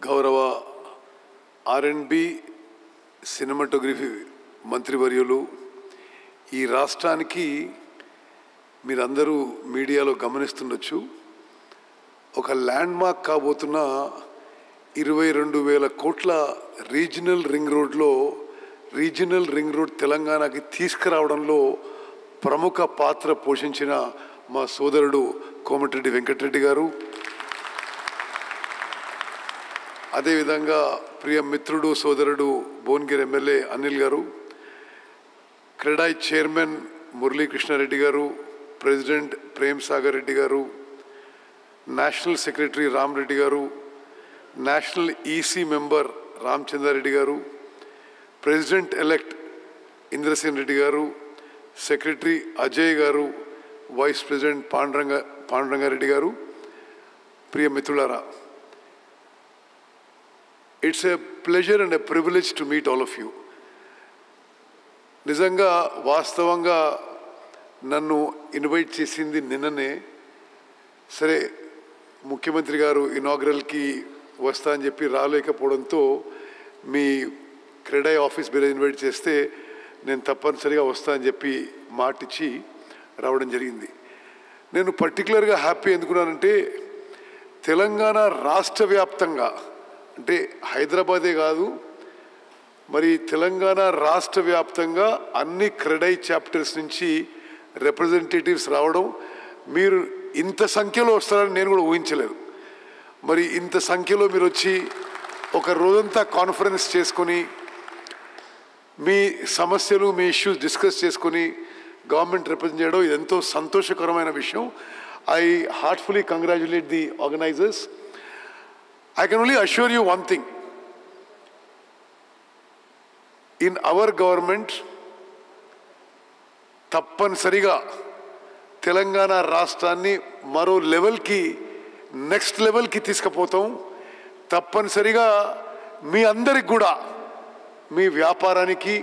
గౌరవ ఆర్&బి సినిమాటోగ్రఫీ మంత్రివర్యులు ఈ రాష్ట్రానికి మీరందరూ మీడియాలో గమనిస్తుండొచ్చు. ఒక ల్యాండ్ మార్క్ కాబోతున్న 22,000 కోట్ల రీజనల్ రింగ్ రోడ్ తెలంగాణకి తీసుకురావడంలో ప్రముఖ పాత్ర పోషించిన మా సోదరుడు కోమటిరెడ్డి వెంకటరెడ్డి గారు, అదేవిధంగా ప్రియ మిత్రుడు సోదరుడు భువనగిరి ఎమ్మెల్యే అనిల్ గారు, క్రెడాయ్ చైర్మన్ మురళీకృష్ణారెడ్డి గారు, ప్రెసిడెంట్ ప్రేమ్ సాగర్ రెడ్డి గారు, నేషనల్ సెక్రటరీ రామ్ రెడ్డి గారు, నేషనల్ ఈసీ మెంబర్ రామచంద్రారెడ్డి గారు, ప్రెసిడెంట్ ఎలెక్ట్ ఇంద్రసేన్ రెడ్డి గారు, సెక్రటరీ అజయ్ గారు, వైస్ ప్రెసిడెంట్ పాండురంగారెడ్డి గారు, ప్రియ మిత్రులారా, it's a pleasure and a privilege to meet all of you. నిజంగా వాస్తవంగా నన్ను ఇన్వైట్ చేసింది నిన్ననే. సరే, ముఖ్యమంత్రి గారు ఇనాగ్రల్కి వస్తా అని చెప్పి రాలేకపోవడంతో మీ క్రెడాయ్ ఆఫీస్ మీద ఇన్వైట్ చేస్తే నేను తప్పనిసరిగా వస్తా అని చెప్పి మాటిచ్చి రావడం జరిగింది. నేను పర్టికులర్గా హ్యాపీ ఎందుకున్నానంటే తెలంగాణ రాష్ట్ర వ్యాప్తంగా, అంటే హైదరాబాదే కాదు, మరి తెలంగాణ రాష్ట్ర వ్యాప్తంగా అన్ని క్రెడాయ్ చాప్టర్స్ నుంచి రిప్రజెంటేటివ్స్ రావడం, మీరు ఇంత సంఖ్యలో వస్తారని నేను కూడా ఊహించలేదు. మరి ఇంత సంఖ్యలో మీరు వచ్చి ఒక రోజంతా కాన్ఫరెన్స్ చేసుకొని మీ సమస్యలు, మీ ఇష్యూస్ డిస్కస్ చేసుకొని గవర్నమెంట్ రిప్రజెంట్ చేయడం ఇది ఎంతో సంతోషకరమైన విషయం. I heartfully congratulate the organisers. I can only assure you one thing. In our government, తప్పనిసరిగా తెలంగాణ రాష్ట్రాన్ని మరో లెవెల్కి, నెక్స్ట్ లెవెల్కి తీసుకుపోతాం. తప్పనిసరిగా మీ అందరికి కూడా, మీ వ్యాపారానికి,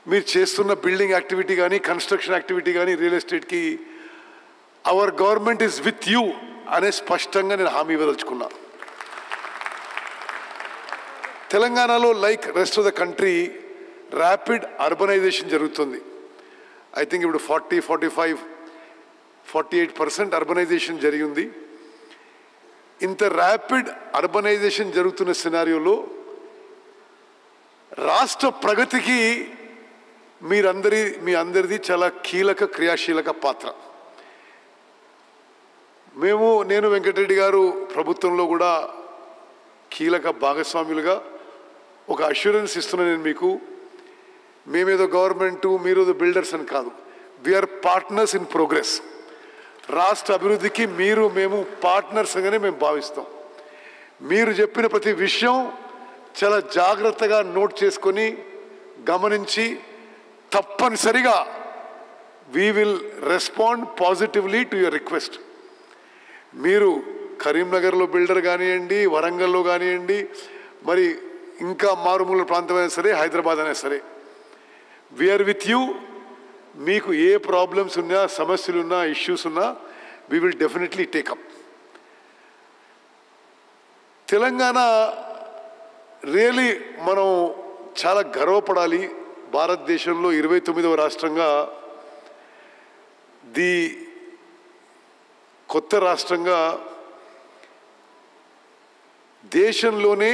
మీరు చేస్తున్న బిల్డింగ్ యాక్టివిటీ కానీ, కన్స్ట్రక్షన్ యాక్టివిటీ కానీ, రియల్ ఎస్టేట్కి our government is with you అనే స్పష్టంగా నేను హామీ ఇవ్వదలుచుకున్నా. తెలంగాణలో like rest of the country rapid urbanisation జరుగుతుంది. ఐ థింక్ ఇప్పుడు 48% అర్బనైజేషన్ జరిగింది. ఇంత ర్యాపిడ్ అర్బనైజేషన్ జరుగుతున్న సినారియోలో రాష్ట్ర ప్రగతికి మీ అందరిది చాలా కీలక క్రియాశీలక పాత్ర. నేను వెంకటరెడ్డి గారు ప్రభుత్వంలో కూడా కీలక భాగస్వాములుగా ఒక అష్యూరెన్స్ ఇస్తున్నా నేను మీకు. మేమేదో గవర్నమెంటు, మీరేదో బిల్డర్స్ అని కాదు. We're partners in progress. రాష్ట్ర అభివృద్ధికి మేము పార్ట్నర్స్ గానే మేము భావిస్తాం. మీరు చెప్పిన ప్రతి విషయం చాలా జాగ్రత్తగా నోట్ చేసుకొని గమనించి తప్పనిసరిగా we will respond positively to your request. మీరు కరీంనగర్లో బిల్డర్ కానివ్వండి, వరంగల్లో కానివ్వండి, మరి ఇంకా మారుమూల ప్రాంతమైనా సరే, హైదరాబాద్ అయినా సరే, వీఆర్ విత్ యూ. మీకు ఏ ప్రాబ్లమ్స్ ఉన్నా, సమస్యలున్నా, ఇష్యూస్ ఉన్నా, we will definitely take up. Telangana really మనం చాలా గర్వపడాలి. భారతదేశంలో 29వ రాష్ట్రంగా, కొత్త రాష్ట్రంగా, దేశంలోనే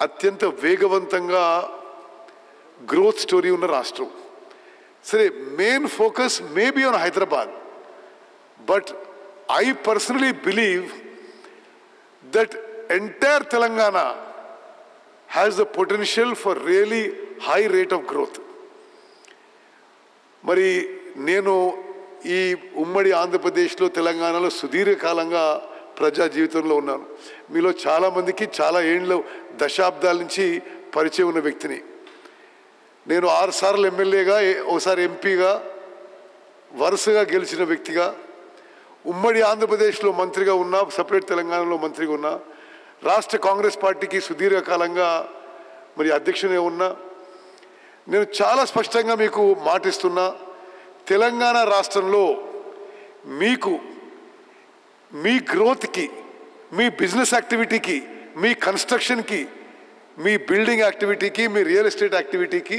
అత్యంత వేగవంతంగా గ్రోత్ స్టోరీ ఉన్న రాష్ట్రం. సరే, main focus may be on Hyderabad, but I personally believe that entire Telangana has the potential for really high rate of growth. మరి నేను ఈ ఉమ్మడి ఆంధ్రప్రదేశ్లో, తెలంగాణలో సుదీర్ఘకాలంగా ప్రజా జీవితంలో ఉన్నాను. మీలో చాలామందికి చాలా ఏళ్ళు, దశాబ్దాల నుంచి పరిచయం ఉన్న వ్యక్తిని. నేను 6 సార్లు ఎమ్మెల్యేగా, ఒకసారి ఎంపీగా, వరుసగా గెలిచిన వ్యక్తిగా, ఉమ్మడి ఆంధ్రప్రదేశ్లో మంత్రిగా ఉన్నా, సపరేట్ తెలంగాణలో మంత్రిగా ఉన్నా, రాష్ట్ర కాంగ్రెస్ పార్టీకి సుదీర్ఘకాలంగా మరి అధ్యక్షునిగా ఉన్నా. నేను చాలా స్పష్టంగా మీకు మాటిస్తున్నా, తెలంగాణ రాష్ట్రంలో మీకు మీ గ్రోత్కి మీ బిజినెస్ యాక్టివిటీకి, మీ కన్స్ట్రక్షన్కి, మీ బిల్డింగ్ యాక్టివిటీకి, మీ రియల్ ఎస్టేట్ యాక్టివిటీకి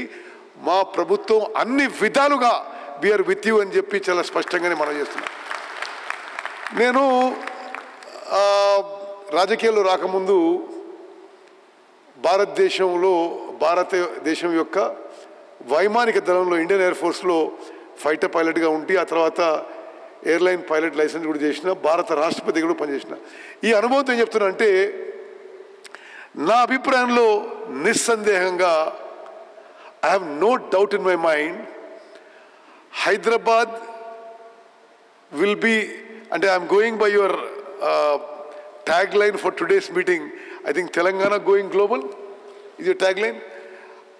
మా ప్రభుత్వం అన్ని విధాలుగా వీఆర్ విత్ యూ అని చెప్పి చాలా స్పష్టంగానే మనం చేస్తున్నాం. నేను రాజకీయాల్లో రాకముందు భారతదేశం యొక్క వైమానిక దళంలో ఇండియన్ ఎయిర్ ఫోర్స్లో ఫైటర్ పైలట్గా ఉండి ఆ తర్వాత ఎయిర్లైన్ పైలట్ లైసెన్స్ కూడా చేసిన, భారత రాష్ట్రపతి కూడా పనిచేసిన. ఈ అనుభవంతో ఏం చెప్తున్నా అంటే, నా అభిప్రాయంలో నిస్సందేహంగా I have no doubt in my mind, Hyderabad will be, అంటే I'm going by your tagline for today's meeting, I think Telangana going global is your tagline.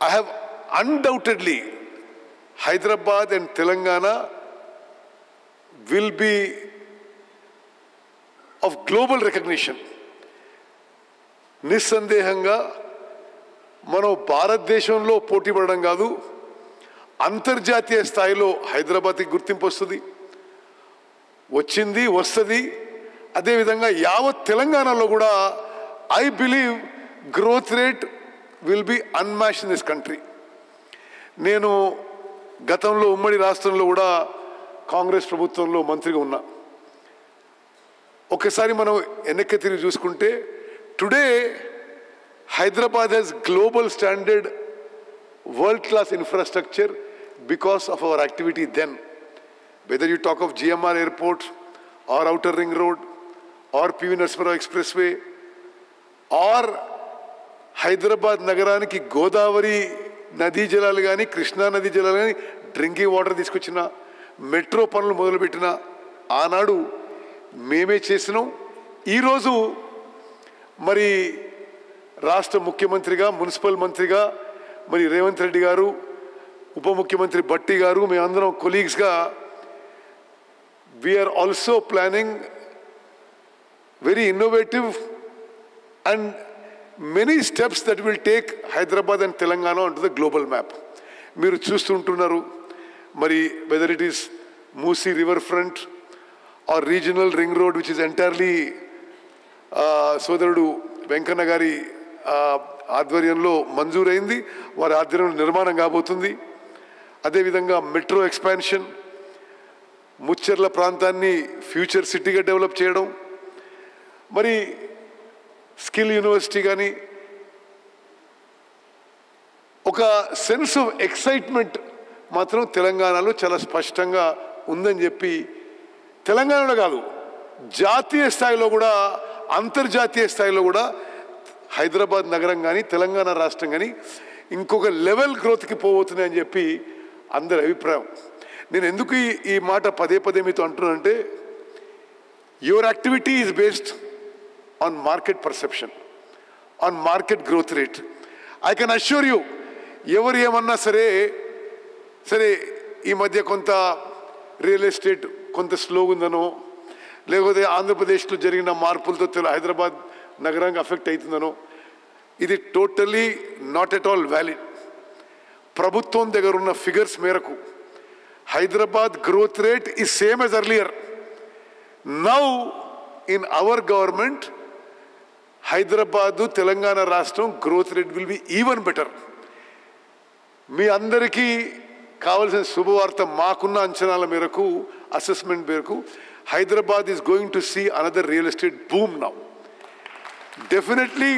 I have undoubtedly Hyderabad and Telangana will be of global recognition. నిస్సందేహంగా మనం భారతదేశంలో పోటీ పడడం కాదు, అంతర్జాతీయ స్థాయిలో హైదరాబాద్కి గుర్తింపు వస్తుంది, వచ్చింది, వస్తుంది. అదేవిధంగా యావత్ తెలంగాణలో కూడా I believe growth rate will be unmatched in this country. నేను గతంలో ఉమ్మడి రాష్ట్రంలో కూడా కాంగ్రెస్ ప్రభుత్వంలో మంత్రిగా ఉన్నా. ఒకసారి మనం వెనక్కి తిరిగి చూసుకుంటే, today Hyderabad has global standard world class infrastructure because of our activity then. Whether you talk of GMR airport or outer ring road or PV Narasimha expressway or Hyderabad నగరానికి గోదావరి నదీ జలాలు కానీ, కృష్ణా నదీ జలాలు కానీ, డ్రింకింగ్ వాటర్ తీసుకొచ్చిన, మెట్రో పనులు మొదలుపెట్టిన ఆనాడు మేమే చేసినాం. ఈరోజు మరి రాష్ట్ర ముఖ్యమంత్రిగా, మున్సిపల్ మంత్రిగా మరి రేవంత్ రెడ్డి గారు, ఉప ముఖ్యమంత్రి భట్టి గారు, మేమందరం కొలీగ్స్గా we are also planning very innovative and many steps that will take Hyderabad and Telangana onto the global map. మీరు చూస్తుంటున్నారు మరి, whether it is Musi river front or regional ring road which is entirely సోదరుడు వెంకన్న గారి ఆధ్వర్యంలో మంజూరైంది, వారి ఆధ్వర్యంలో నిర్మాణం కాబోతుంది. అదేవిధంగా మెట్రో ఎక్స్పాన్షన్, ముచ్చర్ల ప్రాంతాన్ని ఫ్యూచర్ సిటీగా డెవలప్ చేయడం, మరి స్కిల్ యూనివర్సిటీ కానీ, ఒక సెన్స్ ఆఫ్ ఎక్సైట్మెంట్ మాత్రం తెలంగాణలో చాలా స్పష్టంగా ఉందని చెప్పి, తెలంగాణలో కాదు జాతీయ స్థాయిలో కూడా, అంతర్జాతీయ స్థాయిలో కూడా హైదరాబాద్ నగరం కానీ, తెలంగాణ రాష్ట్రం కానీ ఇంకొక లెవెల్ గ్రోత్కి పోబోతున్నాయని చెప్పి అందరి అభిప్రాయం. నేను ఎందుకు ఈ మాట పదే పదే మీతో అంటున్నానంటే, your activity is based on market perception, on market growth rate. I can assure you, ఎవరు ఏమన్నా సరే ఈ మధ్య కొంత రియల్ ఎస్టేట్ కొంత స్లోగా ఉందనో, లేకపోతే ఆంధ్రప్రదేశ్లో జరిగిన మార్పులతో హైదరాబాద్ నగరానికి అఫెక్ట్ అవుతుందనో, ఇది totally not at all valid. ప్రభుత్వం దగ్గర ఉన్న ఫిగర్స్ మేరకు Hyderabad growth rate is same as earlier. Now in our government, Hyderabad, Telangana Rashtam growth rate will be even better. మీ అందరికీ కావాల్సిన శుభవార్త, మాకున్న అంచనాల మేరకు, అసెస్మెంట్ మేరకు, Hyderabad is going to see another real estate boom now. Definitely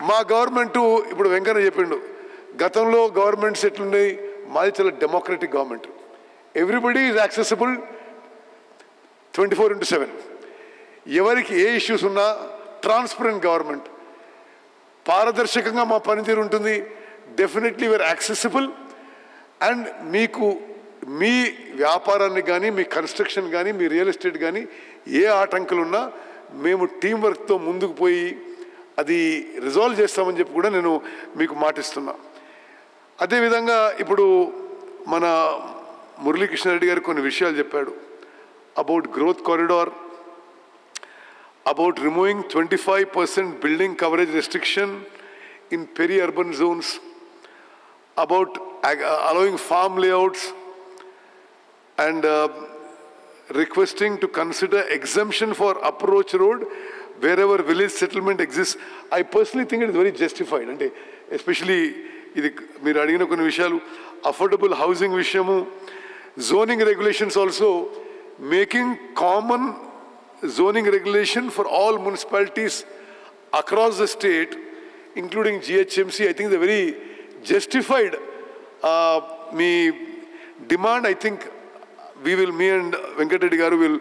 మా government, ఇప్పుడు వెంకన్న చెప్పిండు, గతంలో గవర్నమెంట్స్ ఎట్లున్నాయి, మాది చాలా democratic government. Everybody is accessible 24/7. ఎవరికి ఏ ఇష్యూస్ ఉన్నా ట్రాన్స్పరెంట్ గవర్నమెంట్, పారదర్శకంగా మా పనితీరు ఉంటుంది. Definitely we are accessible. అండ్ మీకు మీ వ్యాపారాన్ని కానీ, మీ కన్స్ట్రక్షన్ కానీ, మీ రియల్ ఎస్టేట్ కానీ ఏ ఆటంకులున్నా మేము టీం వర్క్తో ముందుకు పోయి అది రిజాల్వ్ చేస్తామని చెప్పి కూడా నేను మీకు మాటిస్తున్నా. అదేవిధంగా ఇప్పుడు మన మురళీకృష్ణారెడ్డి గారు కొన్ని విషయాలు చెప్పాడు about growth corridor, about removing 25% building coverage restriction in peri urban zones, about allowing farm layouts and requesting to consider exemption for approach road wherever village settlement exists, I personally think it is very justified. And especially ఇది మీరు అడిగిన కొన్ని విషయాలు, affordable housing విషయము, zoning regulations also, making common zoning regulation for all municipalities across the state, including GHMC, I think they're very justified. Me demand, I think me and Venkat Reddy garu will,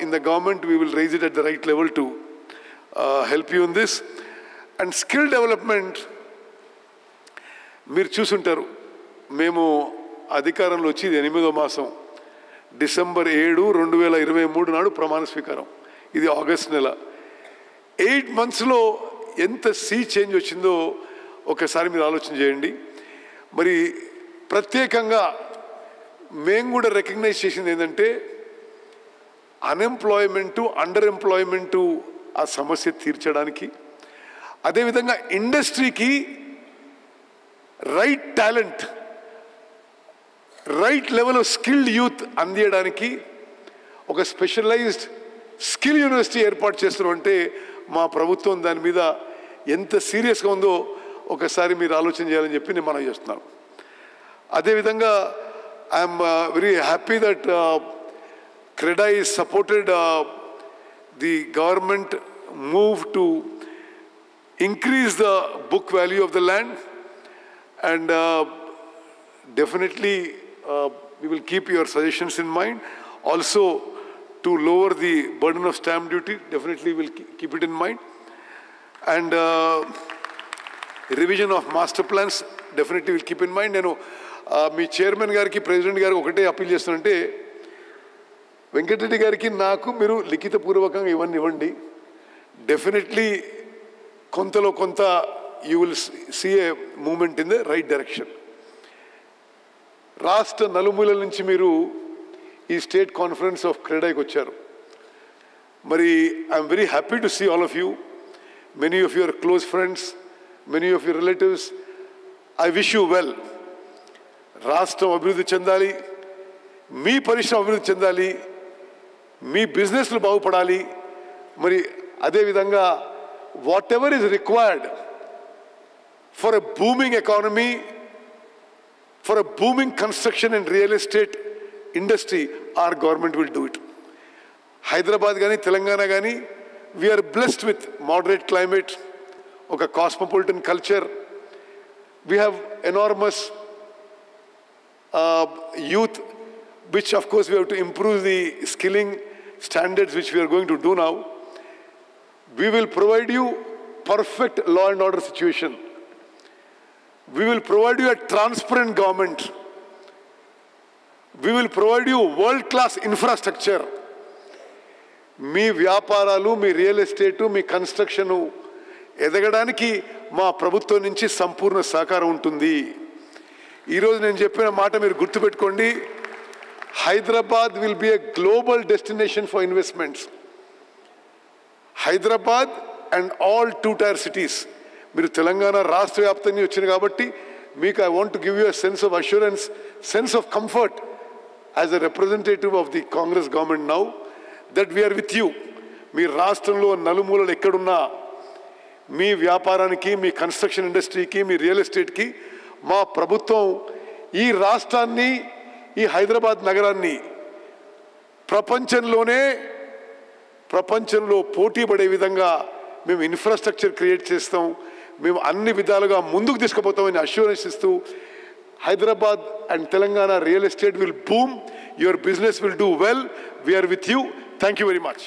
in the government, we will raise it at the right level to help you in this. And skill development, మీరు చూసుంటారు, మేము అధికారంలో వచ్చి 8వ మాసం December 7, 2023 నాడు ప్రమాణ స్వీకారం. ఇది ఆగస్ట్ నెల. 8 monthsలో ఎంత సీ చేంజ్ వచ్చిందో ఒకసారి మీరు ఆలోచన చేయండి. మరి ప్రత్యేకంగా మేము కూడా రికగ్నైజ్ చేసింది ఏంటంటే, అన్ఎంప్లాయ్మెంటు, అండర్ ఎంప్లాయ్మెంటు ఆ సమస్య తీర్చడానికి, అదేవిధంగా ఇండస్ట్రీకి right talent, right level of skilled youth అందించడానికి ఒక స్పెషలైజ్డ్ స్కిల్ యూనివర్సిటీ ఏర్పాటు చేస్తున్నాం. అంటే మా ప్రభుత్వం దాని మీద ఎంత సీరియస్గా ఉందో ఒకసారి మీరు ఆలోచన చేయాలని చెప్పి నేను మనం చేస్తున్నాను. అదేవిధంగా I'm very happy that CREDA is supported the government move to increase the book value of the land, and definitely we will keep your suggestions in mind. Also to lower the burden of stamp duty, definitely we'll keep it in mind. And revision of master plans, definitely we'll keep in mind. నేను మీ chairman గారికి, president గారికి ఒకటే appeal చేస్తుంటే, వెంకటరెడ్డి గారికి నాకు మీరు లిఖితపూర్వకంగా ఇవన్నీ ఇవ్వండి. డెఫినెట్లీ కొంతలో కొంత you will see a moment in the right direction. రాష్ట్ర నలుమూలల నుంచి మీరు ఈ స్టేట్ కాన్ఫరెన్స్ ఆఫ్ క్రెడాకి వచ్చారు. మరి I'm very happy to see all of you. Many of your close friends, many of your relatives. I wish you well. రాష్ట్రం అభివృద్ధి చెందాలి, మీ పరిశ్రమ అభివృద్ధి చెందాలి, మీ బిజినెస్లు బాగుపడాలి. మరి అదేవిధంగా whatever is required for a booming economy, for a booming construction and real estate industry, our government will do it. Hyderabad కానీ తెలంగాణ కానీ, we are blessed with moderate climate, ఒక cosmopolitan culture. We have enormous youth, which of course we have to improve the skilling standards, which we are going to do now. We will provide you perfect law and order situation. We will provide you a transparent government. We will provide you world-class infrastructure. మీ వ్యాపారాలు, మీ real estate, మీ construction ఎదగడానికి మా ప్రభుత్వం నుంచి సంపూర్ణ సహకారం ఉంటుంది. ఈరోజు నేను చెప్పిన మాట మీరు గుర్తుపెట్టుకోండి. Hyderabad will be a global destination for investments. Hyderabad and all 2 tier cities. మీరు తెలంగాణ రాష్ట్ర వ్యాప్తంగా వచ్చిన కాబట్టి మీకు I want to give you a sense of assurance, sense of comfort as a representative of the Congress government now, that we are with you. మీ రాష్ట్రంలో నలుమూలలు ఎక్కడున్నా మీ వ్యాపారానికి, మీ కన్స్ట్రక్షన్ ఇండస్ట్రీకి, మీ రియల్ ఎస్టేట్కి మా ప్రభుత్వం ఈ రాష్ట్రాన్ని, ఈ హైదరాబాద్ నగరాన్ని ప్రపంచంలో పోటీ పడే విధంగా మేము ఇన్ఫ్రాస్ట్రక్చర్ క్రియేట్ చేస్తాం. మేము అన్ని విధాలుగా ముందుకు తీసుకుపోతామని అష్యూరెన్స్ ఇస్తూ, Hyderabad and Telangana real estate will boom, your business will do well. We're with you. Thank you very much.